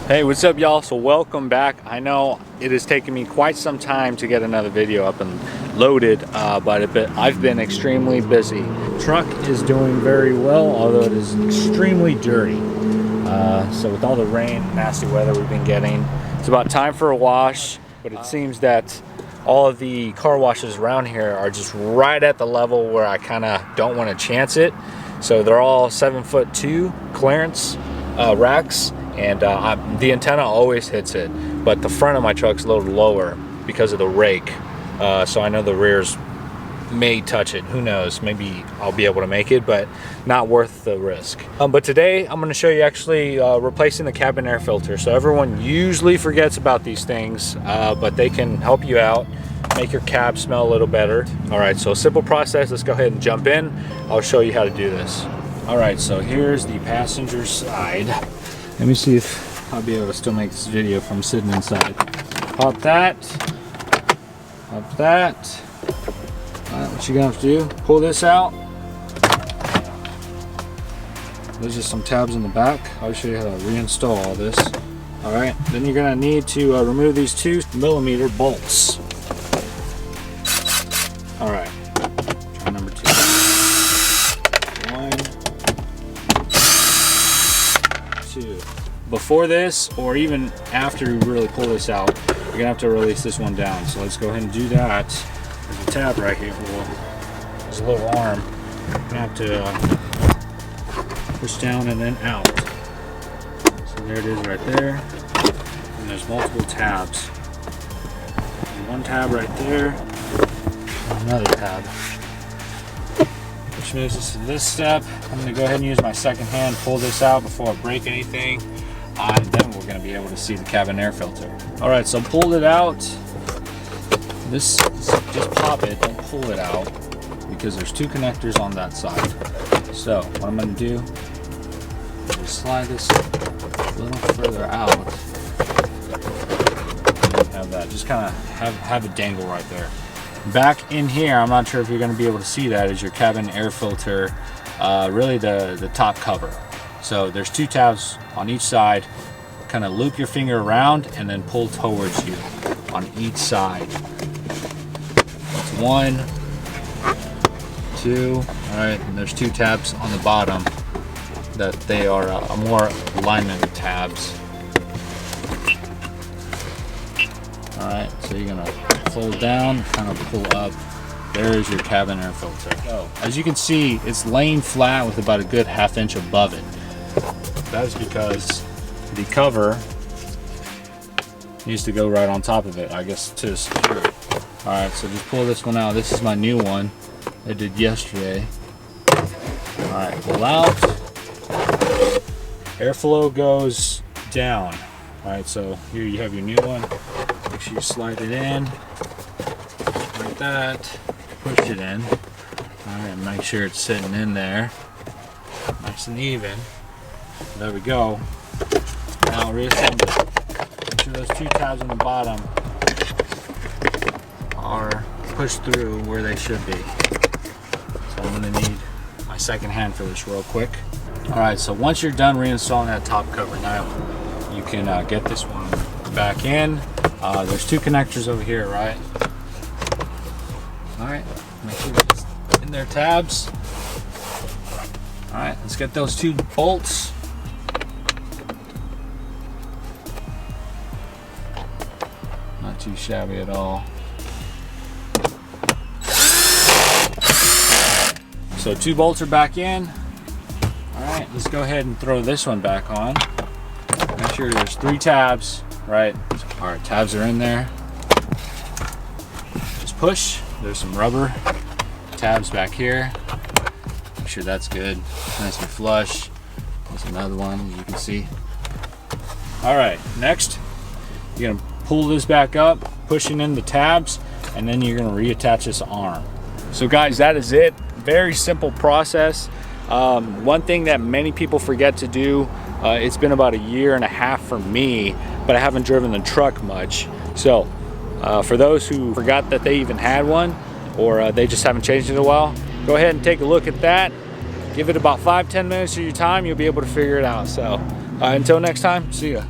Hey, what's up y'all? So welcome back. I know it has taken me quite some time to get another video up and loaded, but I've been extremely busy. Truck is doing very well, although it is extremely dirty. So with all the rain, nasty weather we've been getting, it's about time for a wash, but it seems that all of the car washes around here are just right at the level where I kind of don't want to chance it. So they're all 7'2" clearance racks. And the antenna always hits it, but the front of my truck's a little lower because of the rake. So I know the rears may touch it. Who knows? Maybe I'll be able to make it, but not worth the risk. But today I'm going to show you actually replacing the cabin air filter. So everyone usually forgets about these things, but they can help you out, make your cab smell a little better. All right, so a simple process. Let's go ahead and jump in. I'll show you how to do this. All right, so here's the passenger side. Let me see if I'll be able to still make this video from sitting inside. Pop that. Pop that. Alright, what you're gonna have to do, pull this out. There's just some tabs in the back. I'll show you how to reinstall all this. Alright, then you're gonna need to remove these 2mm bolts. Alright, try number 2. Before this, or even after you really pull this out, you're gonna have to release this one down. So let's go ahead and do that. There's a tab right here. There's a little arm. You're gonna have to push down and then out. So there it is right there. And there's multiple tabs. There's one tab right there, and another tab. Which moves us to this step. I'm gonna go ahead and use my second hand, pull this out before I break anything. And then we're going to be able to see the cabin air filter. All right, so pulled it out. This, just pop it, don't pull it out, because there's 2 connectors on that side. So what I'm going to do is slide this a little further out. Have that, just kind of have it dangle right there. Back in here, I'm not sure if you're going to be able to see that, is your cabin air filter, really the top cover. So there's 2 tabs on each side. Kind of loop your finger around and then pull towards you on each side. That's 1, 2. All right, and there's 2 tabs on the bottom that they are more alignment tabs. All right, so you're gonna pull down, kind of pull up. There's your cabin air filter. So, as you can see, it's laying flat with about a good 1/2 inch above it. That's because the cover needs to go right on top of it, I guess, to secure it. All right, so just pull this one out. This is my new one I did yesterday. All right, pull out. Airflow goes down. All right, so here you have your new one. Make sure you slide it in like that. Push it in. All right, make sure it's sitting in there, nice and even. There we go. Now reassemble it. Make sure those 2 tabs on the bottom are pushed through where they should be. So I'm going to need my second hand for this real quick. Alright, so once you're done reinstalling that top cover, now you can get this one back in. There's 2 connectors over here, right? Alright, make sure it's in their tabs. Alright, let's get those 2 bolts. Not too shabby at all. So 2 bolts are back in. Alright, let's go ahead and throw this one back on. Make sure there's 3 tabs, right? Alright, tabs are in there. Just push. There's some rubber tabs back here. Make sure that's good, nice and flush. There's another one, as you can see. All right, next, you're gonna pull this back up, pushing in the tabs, and then you're gonna reattach this arm. So guys, that is it. Very simple process. One thing that many people forget to do, it's been about 1.5 years for me, but I haven't driven the truck much. So for those who forgot that they even had one, or they just haven't changed it in a while, go ahead and take a look at that. Give it about 5-10 minutes of your time, you'll be able to figure it out. So until next time, see ya.